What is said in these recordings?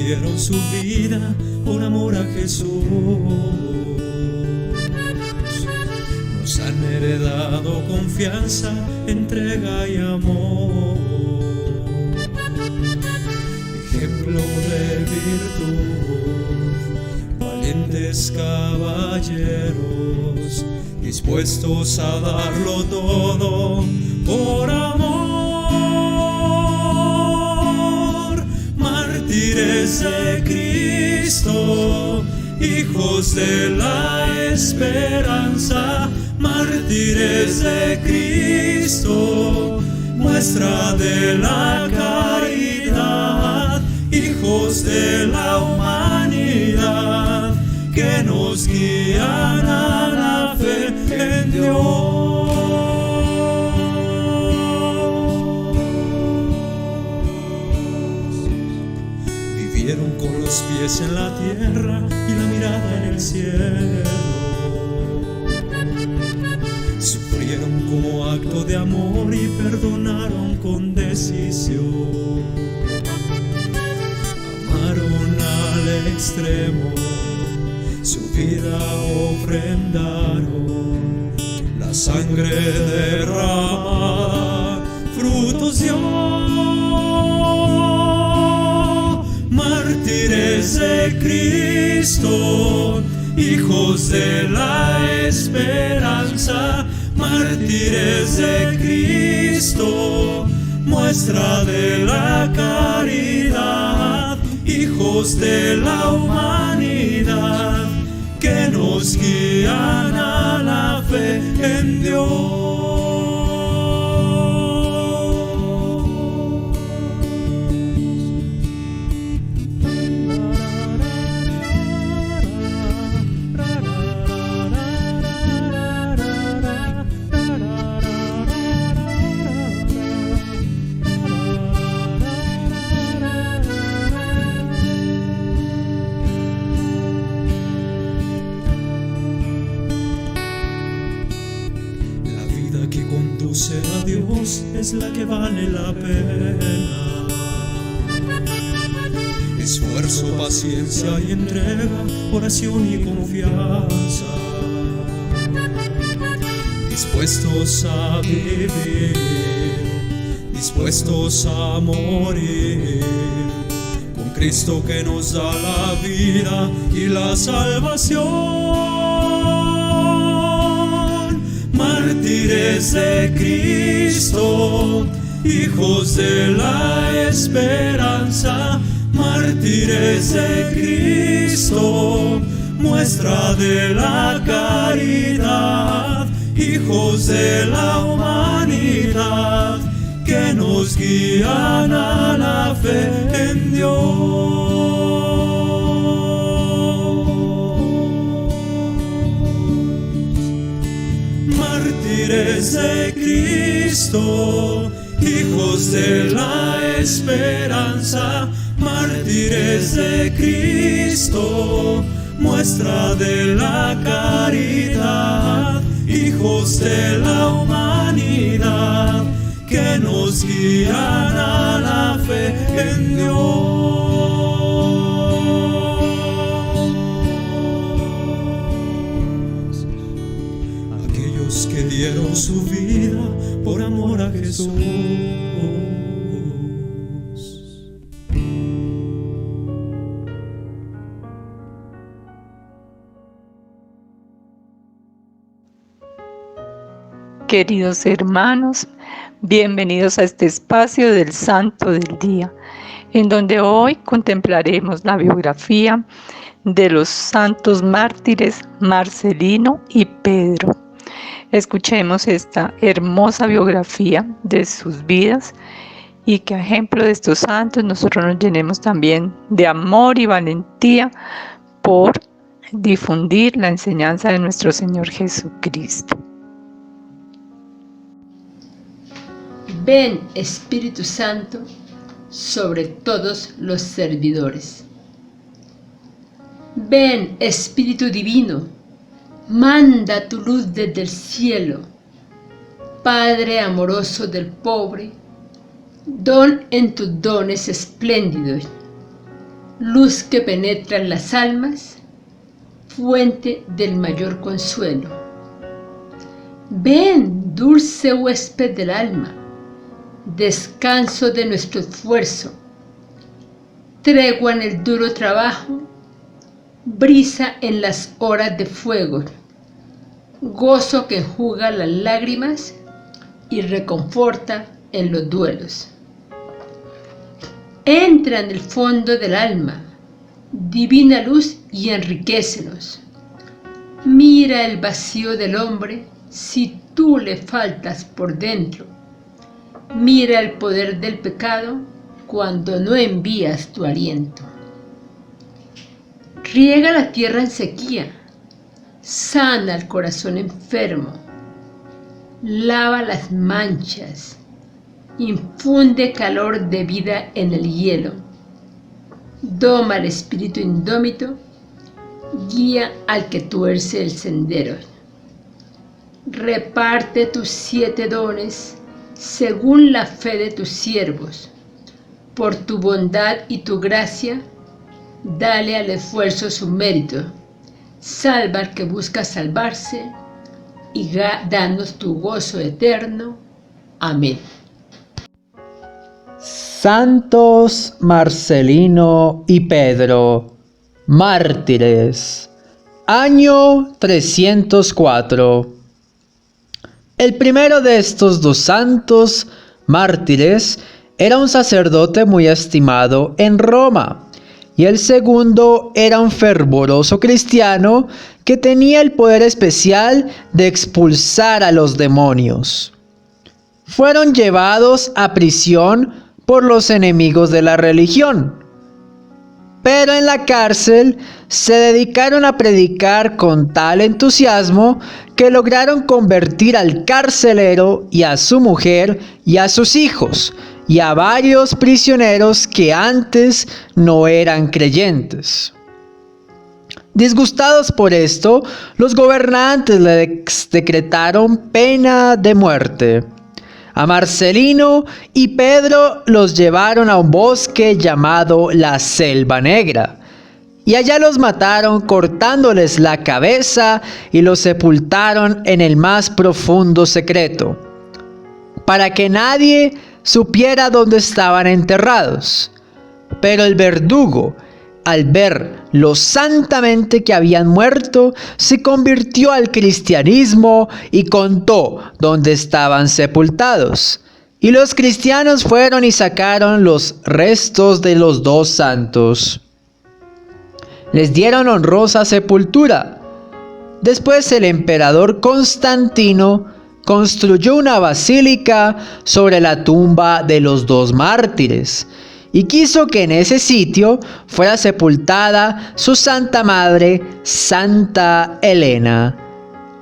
dieron su vida por amor a Jesús. Nos han heredado confianza, entrega y amor. Ejemplo de virtud, valientes caballeros, dispuestos a darlo todo por amor. Mártires de Cristo, hijos de la esperanza. Mártires de Cristo, muestra de la caridad. Hijos de la humanidad, que nos guían a la fe en Dios. Vivieron con los pies en la tierra y la mirada en el cielo. Sufrieron como acto de amor y perdonaron con decisión. Amaron al extremo, su vida ofrendaron, la sangre derramada, frutos dio. Mártires de Cristo, hijos de la esperanza. Mártires de Cristo, muestra de la caridad. Hijos de la humanidad, que nos guían a la fe en Dios. A Dios es la que vale la pena. Esfuerzo, paciencia y entrega, oración y confianza. Dispuestos a vivir, dispuestos a morir, con Cristo que nos da la vida y la salvación. Mártires de Cristo, hijos de la esperanza. Mártires de Cristo, muestra de la caridad. Hijos de la humanidad, que nos guían a la fe en Dios. Mártires de Cristo, hijos de la esperanza. Mártires de Cristo, muestra de la caridad. Hijos de la humanidad, que nos guían a la fe en Dios. Que dieron su vida por amor a Jesús. Queridos hermanos, bienvenidos a este espacio del Santo del Día, en donde hoy contemplaremos la biografía de los santos mártires Marcelino y Pedro. Escuchemos esta hermosa biografía de sus vidas y que a ejemplo de estos santos nosotros nos llenemos también de amor y valentía por difundir la enseñanza de nuestro Señor Jesucristo. Ven, Espíritu Santo, sobre todos los servidores. Ven, Espíritu Divino, manda tu luz desde el cielo. Padre amoroso del pobre, don en tus dones espléndidos. luz que penetra en las almas, fuente del mayor consuelo. Ven, dulce huésped del alma, descanso de nuestro esfuerzo, tregua en el duro trabajo, brisa en las horas de fuego, gozo que enjuga las lágrimas y reconforta en los duelos. Entra en el fondo del alma, divina luz, y enriquécenos. Mira el vacío del hombre si tú le faltas por dentro. Mira el poder del pecado cuando no envías tu aliento. Riega la tierra en sequía, sana el corazón enfermo, lava las manchas, infunde calor de vida en el hielo, doma el espíritu indómito, guía al que tuerce el sendero. Reparte tus 7 dones según la fe de tus siervos. Por tu bondad y tu gracia, dale al esfuerzo su mérito. Salva al que busca salvarse y danos tu gozo eterno. Amén. Santos Marcelino y Pedro, mártires. Año 304. El primero de estos 2 santos mártires era un sacerdote muy estimado en Roma, y el segundo era un fervoroso cristiano que tenía el poder especial de expulsar a los demonios. Fueron llevados a prisión por los enemigos de la religión, pero en la cárcel se dedicaron a predicar con tal entusiasmo que lograron convertir al carcelero y a su mujer y a sus hijos y a varios prisioneros que antes no eran creyentes. Disgustados por esto, los gobernantes le decretaron pena de muerte. A Marcelino y Pedro los llevaron a un bosque llamado la Selva Negra, y allá los mataron cortándoles la cabeza y los sepultaron en el más profundo secreto, para que nadie supiera dónde estaban enterrados. Pero el verdugo, al ver lo santamente que habían muerto, se convirtió al cristianismo y contó dónde estaban sepultados. Y los cristianos fueron y sacaron los restos de los 2 santos. Les dieron honrosa sepultura. Después el emperador Constantino construyó una basílica sobre la tumba de los 2 mártires, y quiso que en ese sitio fuera sepultada su santa madre, Santa Elena.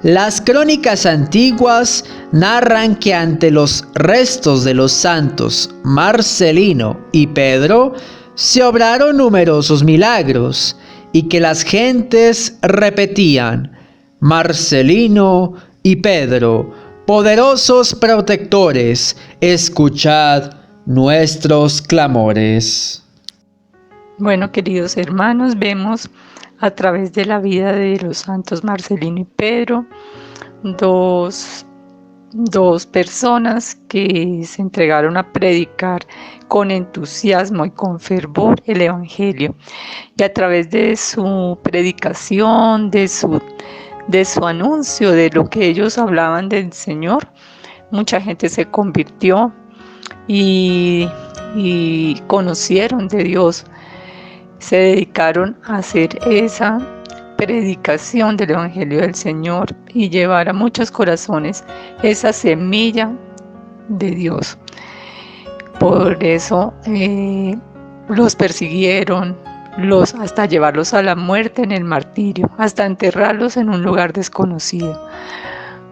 Las crónicas antiguas narran que ante los restos de los santos Marcelino y Pedro se obraron numerosos milagros, y que las gentes repetían: Marcelino y Pedro, poderosos protectores, escuchad nuestros clamores. Bueno, queridos hermanos, vemos a través de la vida de los santos Marcelino y Pedro dos personas que se entregaron a predicar con entusiasmo y con fervor el Evangelio, y a través de su predicación, de su anuncio, de lo que ellos hablaban del Señor, mucha gente se convirtió y conocieron de Dios. Se dedicaron a hacer esa predicación del Evangelio del Señor y llevar a muchos corazones esa semilla de Dios. Por eso los persiguieron, hasta llevarlos a la muerte en el martirio, hasta enterrarlos en un lugar desconocido.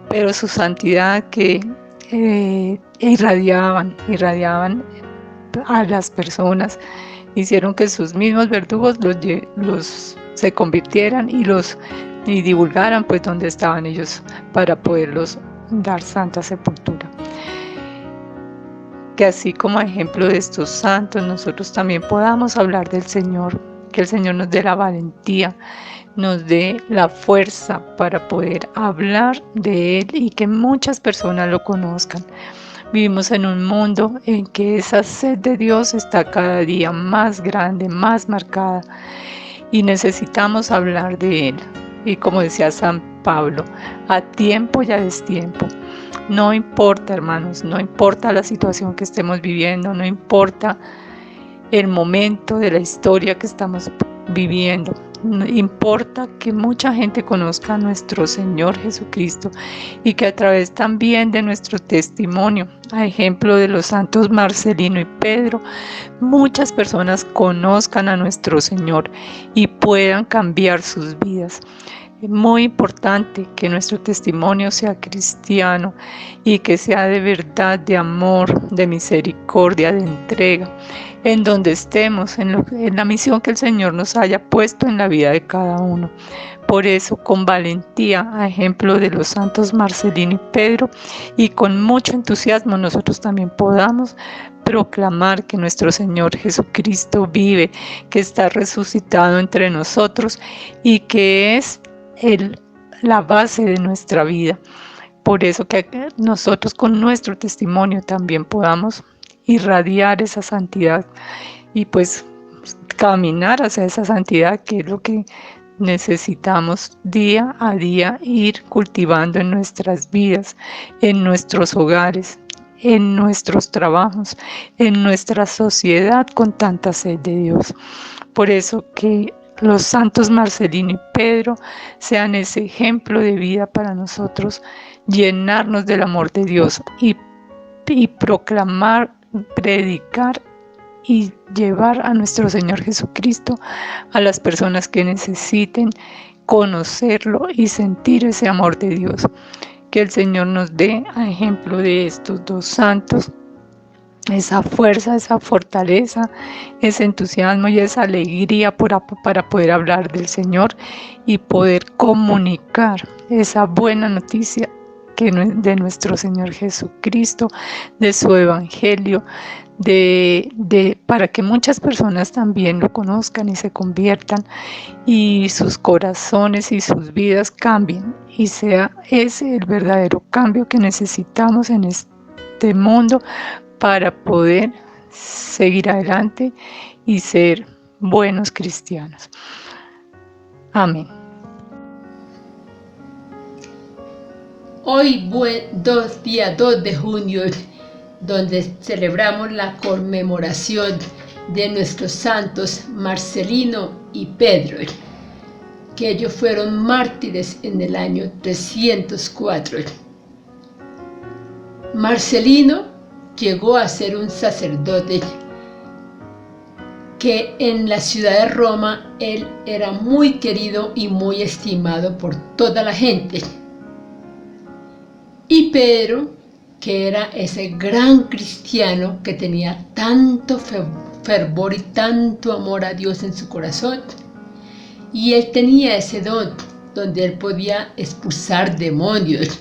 Pero su santidad que irradiaban a las personas, hicieron que sus mismos verdugos los se convirtieran y divulgaran pues dónde estaban ellos para poderlos dar santa sepultura. Que así como ejemplo de estos santos, nosotros también podamos hablar del Señor que el Señor nos dé la valentía, nos dé la fuerza para poder hablar de Él y que muchas personas lo conozcan. Vivimos en un mundo en que esa sed de Dios está cada día más grande, más marcada, y necesitamos hablar de Él. Y como decía San Pablo, a tiempo y a destiempo. No importa, hermanos, no importa la situación que estemos viviendo, no importa el momento de la historia que estamos viviendo. No importa que mucha gente conozca a nuestro Señor Jesucristo y que a través también de nuestro testimonio, a ejemplo de los santos Marcelino y Pedro, muchas personas conozcan a nuestro Señor y puedan cambiar sus vidas. Es muy importante que nuestro testimonio sea cristiano y que sea de verdad, de amor, de misericordia, de entrega, en donde estemos, en la misión que el Señor nos haya puesto en la vida de cada uno. Por eso, con valentía, a ejemplo de los santos Marcelino y Pedro, y con mucho entusiasmo, nosotros también podamos proclamar que nuestro Señor Jesucristo vive, que está resucitado entre nosotros y que es la base de nuestra vida. Por eso que nosotros con nuestro testimonio también podamos irradiar esa santidad y pues caminar hacia esa santidad, que es lo que necesitamos día a día ir cultivando en nuestras vidas, en nuestros hogares, en nuestros trabajos, en nuestra sociedad con tanta sed de Dios. Por eso que los santos Marcelino y Pedro sean ese ejemplo de vida para nosotros, llenarnos del amor de Dios y proclamar, predicar y llevar a nuestro Señor Jesucristo a las personas que necesiten conocerlo y sentir ese amor de Dios. Que el Señor nos dé, a ejemplo de estos dos santos, esa fuerza, esa fortaleza, ese entusiasmo y esa alegría para poder hablar del Señor y poder comunicar esa buena noticia de nuestro Señor Jesucristo, de su Evangelio, para que muchas personas también lo conozcan y se conviertan y sus corazones y sus vidas cambien y sea ese el verdadero cambio que necesitamos en este mundo para poder seguir adelante y ser buenos cristianos. Amén. Hoy, día 2 de junio, donde celebramos la conmemoración de nuestros santos Marcelino y Pedro, que ellos fueron mártires en el año 304. Marcelino llegó a ser un sacerdote que en la ciudad de Roma él era muy querido y muy estimado por toda la gente. Y Pedro, que era ese gran cristiano que tenía tanto fervor y tanto amor a Dios en su corazón, y él tenía ese don donde él podía expulsar demonios,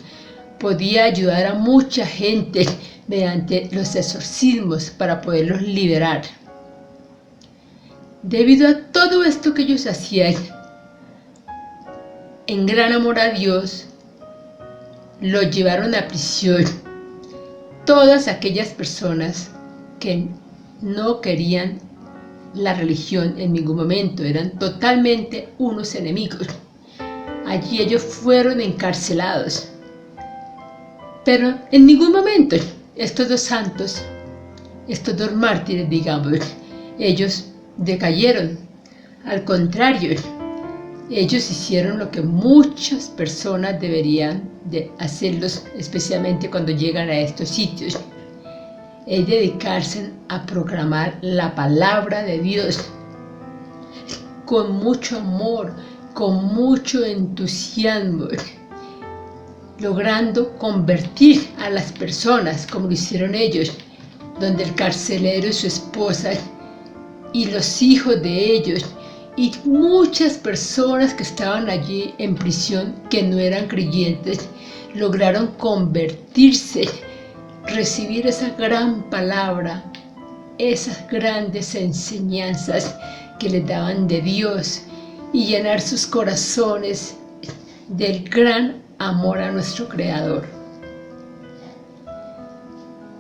podía ayudar a mucha gente mediante los exorcismos para poderlos liberar. Debido a todo esto que ellos hacían, en gran amor a Dios, los llevaron a prisión. Todas aquellas personas que no querían la religión en ningún momento, eran totalmente unos enemigos. Allí ellos fueron encarcelados. Pero en ningún momento estos dos santos, estos dos mártires, digamos, ellos decayeron. Al contrario, ellos hicieron lo que muchas personas deberían de hacerlos, especialmente cuando llegan a estos sitios, es dedicarse a proclamar la palabra de Dios con mucho amor, con mucho entusiasmo, logrando convertir a las personas como lo hicieron ellos, donde el carcelero y su esposa y los hijos de ellos y muchas personas que estaban allí en prisión que no eran creyentes lograron convertirse, recibir esa gran palabra, esas grandes enseñanzas que les daban de Dios y llenar sus corazones del gran amor a nuestro Creador.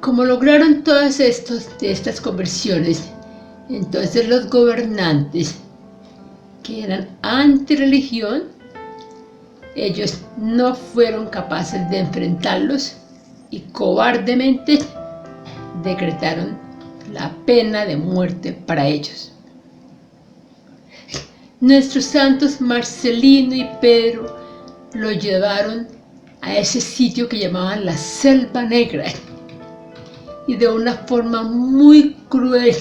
Como lograron todas estas conversiones, entonces los gobernantes, que eran antirreligión, ellos no fueron capaces de enfrentarlos y cobardemente decretaron la pena de muerte para ellos. Nuestros santos Marcelino y Pedro lo llevaron a ese sitio que llamaban la Selva Negra y de una forma muy cruel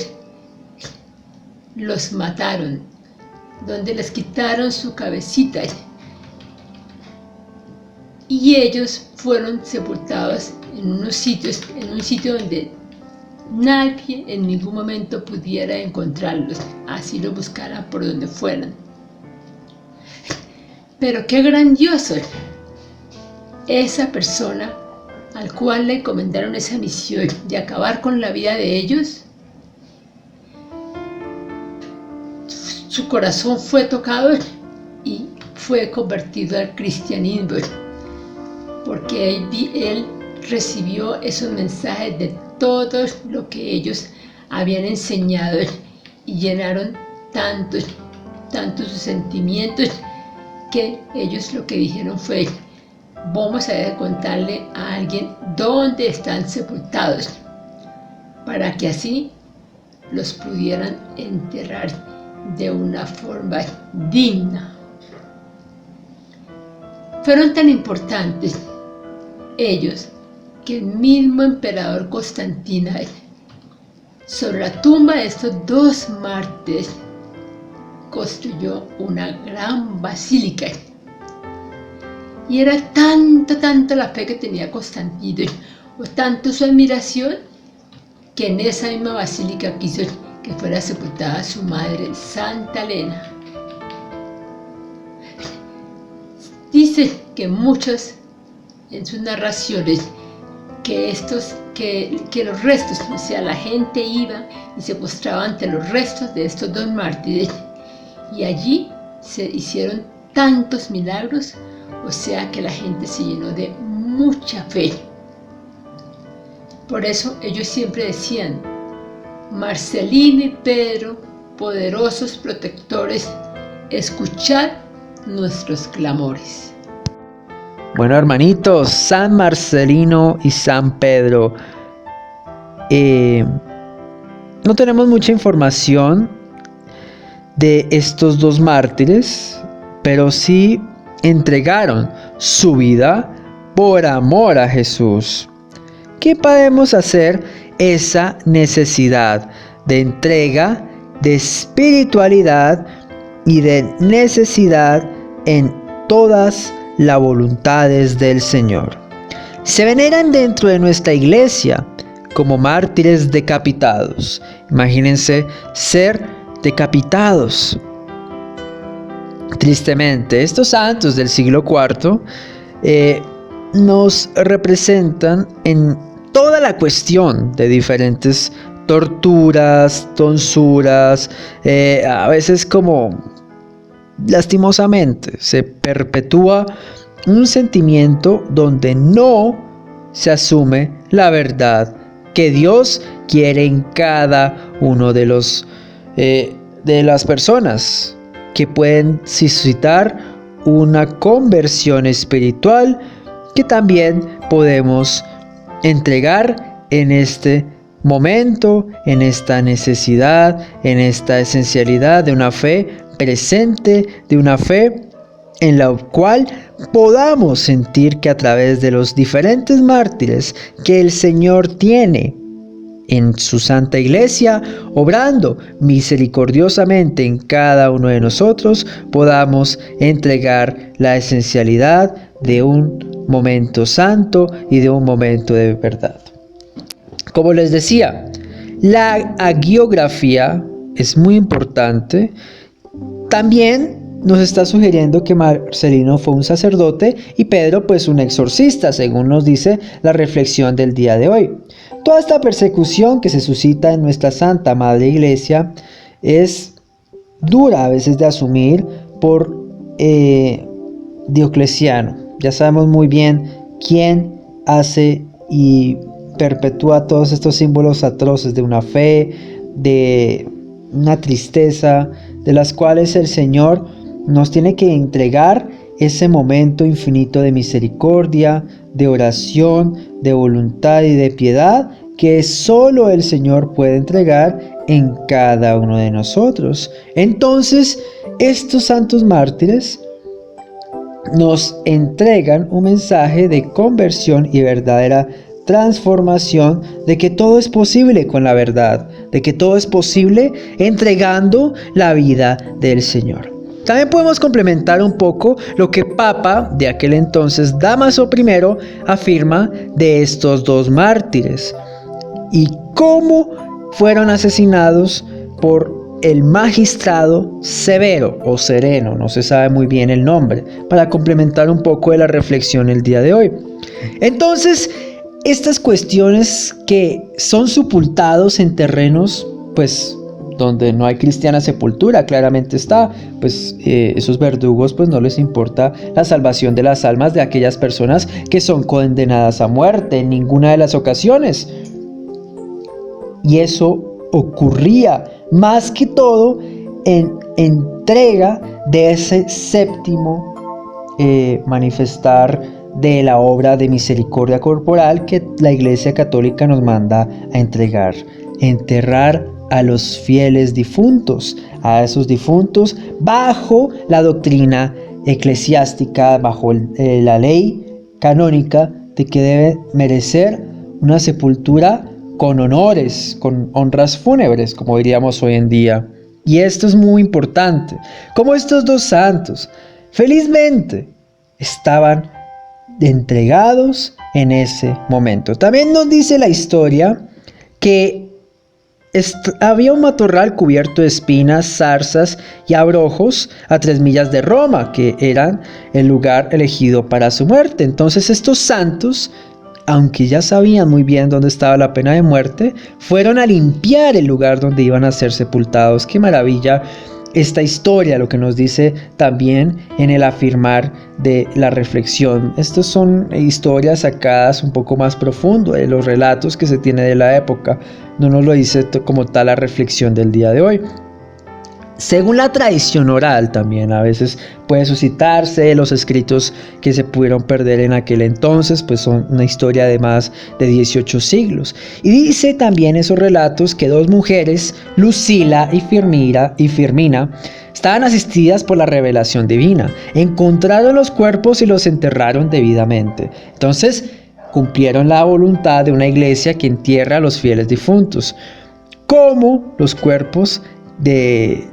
los mataron, donde les quitaron su cabecita y ellos fueron sepultados en un sitio donde nadie en ningún momento pudiera encontrarlos, así lo buscaran por donde fueran. Pero qué grandioso, esa persona al cual le encomendaron esa misión de acabar con la vida de ellos, su corazón fue tocado y fue convertido al cristianismo, porque él recibió esos mensajes de todo lo que ellos habían enseñado y llenaron tanto sus sentimientos que ellos lo que dijeron fue: vamos a contarle a alguien dónde están sepultados para que así los pudieran enterrar de una forma digna. Fueron tan importantes ellos que el mismo emperador Constantino, sobre la tumba de estos dos mártires, construyó una gran basílica. Y era tanto la fe que tenía Constantino, o tanto su admiración, que en esa misma basílica quiso que fuera sepultada su madre, Santa Elena. Dice que muchos en sus narraciones que los restos, o sea, la gente iba y se postraba ante los restos de estos dos mártires y allí se hicieron tantos milagros, o sea que la gente se llenó de mucha fe. Por eso ellos siempre decían: Marcelino y Pedro, poderosos protectores, escuchad nuestros clamores. Bueno, hermanitos, San Marcelino y San Pedro. No tenemos mucha información de estos dos mártires, pero sí entregaron su vida por amor a Jesús. ¿Qué podemos hacer esa necesidad de entrega, de espiritualidad y de necesidad en todas las voluntades del Señor? Se veneran dentro de nuestra iglesia como mártires decapitados. Imagínense ser decapitados. Tristemente, estos santos del siglo IV nos representan en toda la cuestión de diferentes torturas, tonsuras, a veces como lastimosamente se perpetúa un sentimiento donde no se asume la verdad que Dios quiere en cada uno de las personas que pueden suscitar una conversión espiritual que también podemos entregar en este momento, en esta necesidad, en esta esencialidad de una fe presente, de una fe en la cual podamos sentir que a través de los diferentes mártires que el Señor tiene en su Santa Iglesia, obrando misericordiosamente en cada uno de nosotros, podamos entregar la esencialidad de un momento santo y de un momento de verdad. Como les decía, la hagiografía es muy importante. También nos está sugiriendo que Marcelino fue un sacerdote y Pedro pues un exorcista, según nos dice la reflexión del día de hoy. Toda esta persecución que se suscita en nuestra Santa Madre Iglesia es dura a veces de asumir por Diocleciano. Ya sabemos muy bien quién hace y perpetúa todos estos símbolos atroces de una fe, de una tristeza, de las cuales el Señor nos tiene que entregar ese momento infinito de misericordia, de oración, de voluntad y de piedad que solo el Señor puede entregar en cada uno de nosotros. Entonces, estos santos mártires nos entregan un mensaje de conversión y verdadera transformación, de que todo es posible con la verdad, de que todo es posible entregando la vida del Señor. También podemos complementar un poco lo que Papa de aquel entonces, Dámaso I, afirma de estos dos mártires y cómo fueron asesinados por el magistrado Severo o Sereno, no se sabe muy bien el nombre, para complementar un poco de la reflexión el día de hoy. Entonces, estas cuestiones que son sepultados en terrenos, pues, donde no hay cristiana sepultura, claramente está, pues esos verdugos pues no les importa la salvación de las almas de aquellas personas que son condenadas a muerte en ninguna de las ocasiones. Y eso ocurría más que todo en entrega de ese séptimo manifestar de la obra de misericordia corporal que la Iglesia Católica nos manda a entregar, enterrar a los fieles difuntos, a esos difuntos bajo la doctrina eclesiástica, bajo la ley canónica de que debe merecer una sepultura con honores, con honras fúnebres, como diríamos hoy en día. Y esto es muy importante, como estos dos santos, felizmente, estaban entregados en ese momento. También nos dice la historia que había un matorral cubierto de espinas, zarzas y abrojos a 3 millas de Roma, que eran el lugar elegido para su muerte. Entonces estos santos, aunque ya sabían muy bien dónde estaba la pena de muerte, fueron a limpiar el lugar donde iban a ser sepultados. ¡Qué maravilla! Esta historia, lo que nos dice también en el afirmar de la reflexión. Estas son historias sacadas un poco más profundo de los relatos que se tiene de la época. No nos lo dice como tal la reflexión del día de hoy. Según la tradición oral también a veces puede suscitarse los escritos que se pudieron perder en aquel entonces, pues son una historia de más de 18 siglos. Y dice también esos relatos que 2 mujeres, Lucila y Firmina, estaban asistidas por la revelación divina. Encontraron los cuerpos y los enterraron debidamente. Entonces cumplieron la voluntad de una iglesia que entierra a los fieles difuntos, como los cuerpos de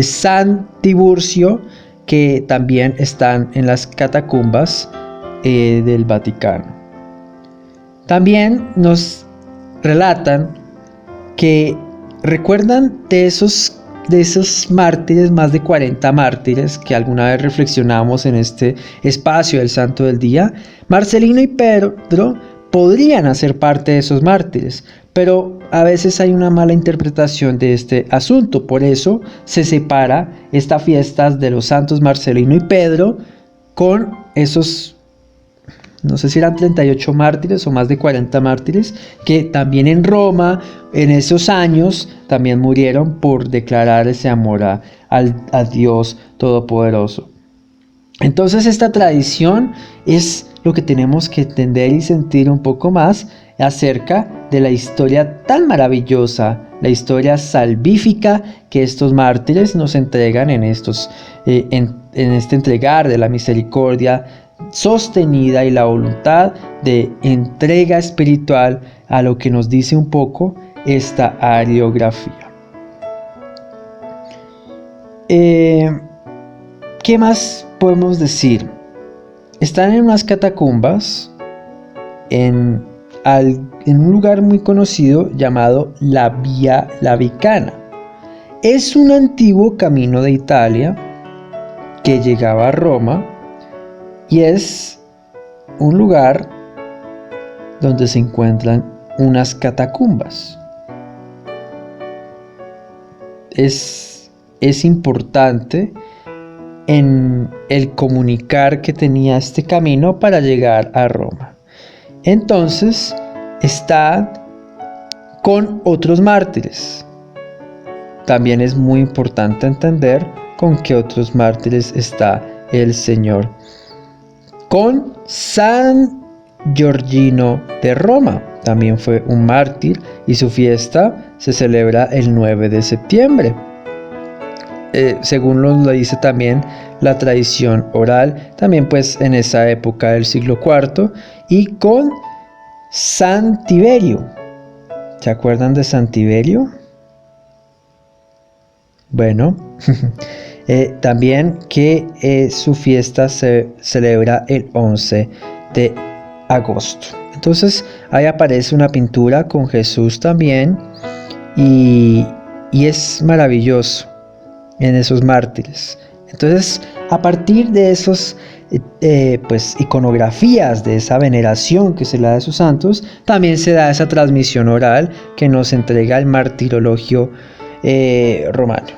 San Tiburcio, que también están en las catacumbas del Vaticano. También nos relatan que recuerdan de esos mártires, más de 40 mártires que alguna vez reflexionamos en este espacio del Santo del Día. Marcelino y Pedro podrían hacer parte de esos mártires, pero a veces hay una mala interpretación de este asunto. Por eso se separa esta fiesta de los santos Marcelino y Pedro con esos, no sé si eran 38 mártires o más de 40 mártires, que también en Roma, en esos años, también murieron por declarar ese amor a Dios Todopoderoso. Entonces esta tradición es lo que tenemos que entender y sentir un poco más acerca de la historia tan maravillosa, la historia salvífica que estos mártires nos entregan en este entregar de la misericordia sostenida y la voluntad de entrega espiritual a lo que nos dice un poco esta ariografía. ¿Qué más podemos decir? Están en unas catacumbas en un lugar muy conocido llamado la Vía Lavicana. Es un antiguo camino de Italia que llegaba a Roma y es un lugar donde se encuentran unas catacumbas. Es es importante en el comunicar que tenía este camino para llegar a Roma. Entonces está con otros mártires. También es muy importante entender con qué otros mártires está el Señor. Con San Giorgino de Roma, también fue un mártir, y su fiesta se celebra el 9 de septiembre. Según lo dice también la tradición oral, también pues en esa época del siglo IV, y con San Tiberio. ¿Se acuerdan de San Tiberio? Bueno, también que su fiesta se celebra el 11 de agosto. Entonces ahí aparece una pintura con Jesús también, y es maravilloso en esos mártires. Entonces, a partir de esos pues iconografías, de esa veneración que se le da a esos santos, también se da esa transmisión oral que nos entrega el martirologio romano.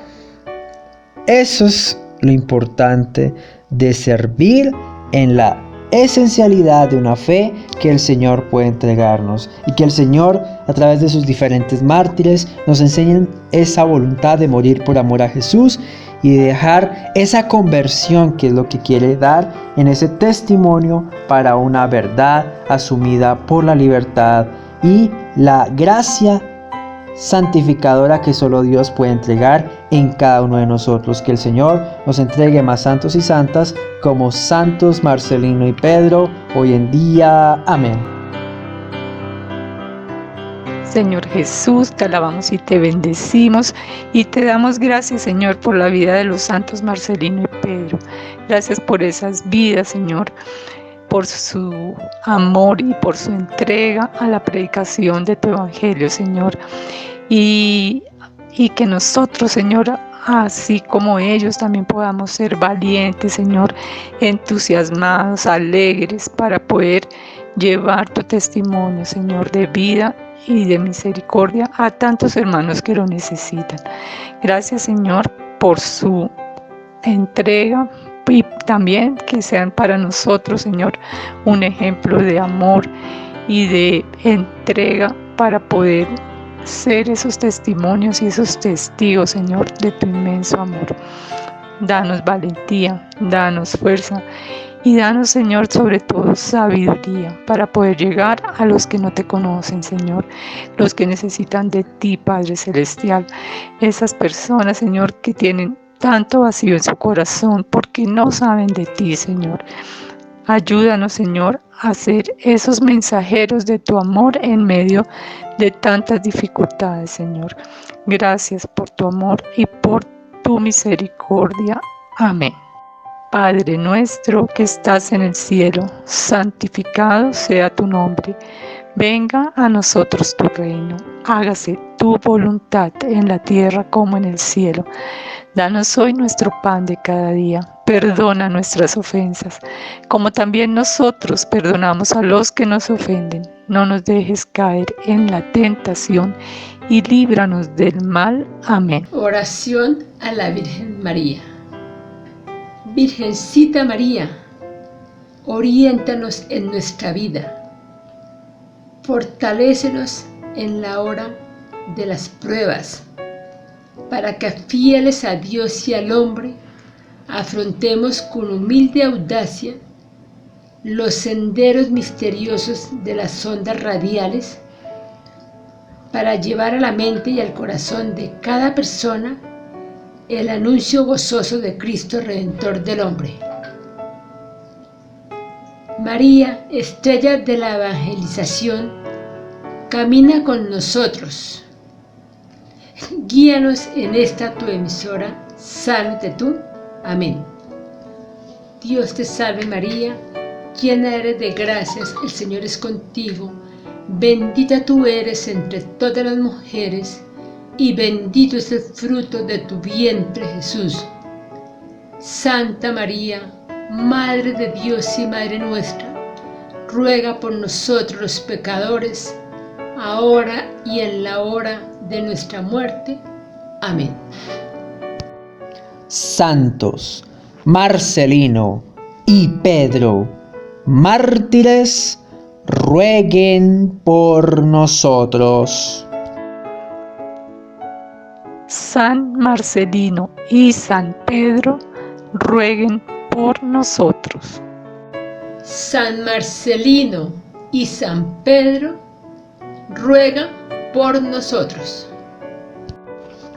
Eso es lo importante de servir en la esencialidad de una fe que el Señor puede entregarnos, y que el Señor, a través de sus diferentes mártires, nos enseñen esa voluntad de morir por amor a Jesús y de dejar esa conversión, que es lo que quiere dar en ese testimonio para una verdad asumida por la libertad y la gracia santificadora que solo Dios puede entregar en cada uno de nosotros. Que el Señor nos entregue más santos y santas como santos Marcelino y Pedro hoy en día. Amén. Señor Jesús, te alabamos y te bendecimos y te damos gracias, Señor, por la vida de los santos Marcelino y Pedro. Gracias por esas vidas, Señor, por su amor y por su entrega a la predicación de tu evangelio, Señor. Y que nosotros, Señor, así como ellos, también podamos ser valientes, Señor, entusiasmados, alegres, para poder llevar tu testimonio, Señor, de vida y de misericordia a tantos hermanos que lo necesitan. Gracias, Señor, por su entrega, y también que sean para nosotros, Señor, un ejemplo de amor y de entrega para poder ser esos testimonios y esos testigos, Señor, de tu inmenso amor. Danos valentía, danos fuerza y danos, Señor, sobre todo sabiduría para poder llegar a los que no te conocen, Señor, los que necesitan de ti, Padre Celestial, esas personas, Señor, que tienen tanto vacío en su corazón porque no saben de ti, Señor. Ayúdanos, Señor, a ser esos mensajeros de tu amor en medio de tantas dificultades, Señor. Gracias por tu amor y por tu misericordia. Amén. Padre nuestro que estás en el cielo, santificado sea tu nombre. Venga a nosotros tu reino. Hágase tu voluntad en la tierra como en el cielo. Danos hoy nuestro pan de cada día. Perdona nuestras ofensas, como también nosotros perdonamos a los que nos ofenden. No nos dejes caer en la tentación y líbranos del mal. Amén. Oración a la Virgen María. Virgencita María, oriéntanos en nuestra vida. Fortalécenos en la hora de las pruebas, para que fieles a Dios y al hombre, afrontemos con humilde audacia los senderos misteriosos de las ondas radiales, para llevar a la mente y al corazón de cada persona el anuncio gozoso de Cristo Redentor del hombre. María, estrella de la evangelización, camina con nosotros. Guíanos en esta tu emisora, sálvate tú. Amén. Dios te salve María, llena eres de gracias, el Señor es contigo. Bendita tú eres entre todas las mujeres, y bendito es el fruto de tu vientre, Jesús. Santa María, Madre de Dios y Madre nuestra, ruega por nosotros los pecadores, ahora y en la hora de nuestra muerte. Amén. santos, Marcelino y Pedro, mártires, rueguen por nosotros. San Marcelino y San Pedro, rueguen por nosotros. San Marcelino y San Pedro, ruegan por nosotros.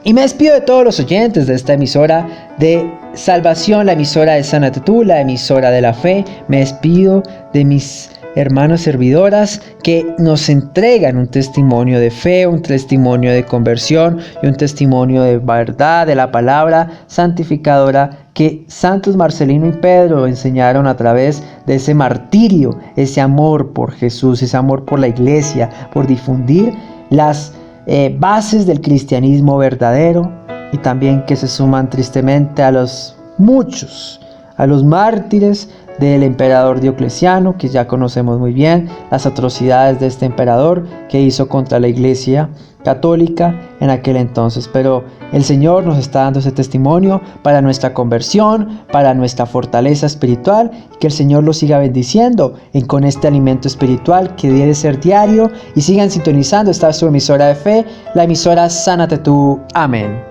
Y me despido de todos los oyentes de esta emisora de salvación, la emisora de Sánate Tú, la emisora de la fe. Me despido de mis hermanos servidoras que nos entregan un testimonio de fe, un testimonio de conversión y un testimonio de verdad, de la palabra santificadora que Santos Marcelino y Pedro enseñaron a través de ese martirio, ese amor por Jesús, ese amor por la iglesia, por difundir las bases del cristianismo verdadero, y también que se suman tristemente a los muchos, a los mártires del emperador Diocleciano, que ya conocemos muy bien las atrocidades de este emperador que hizo contra la iglesia católica en aquel entonces. Pero el Señor nos está dando ese testimonio para nuestra conversión, para nuestra fortaleza espiritual, y que el Señor los siga bendiciendo con este alimento espiritual que debe ser diario. Y sigan sintonizando esta su emisora de fe, la emisora Sánate Tú. Amén.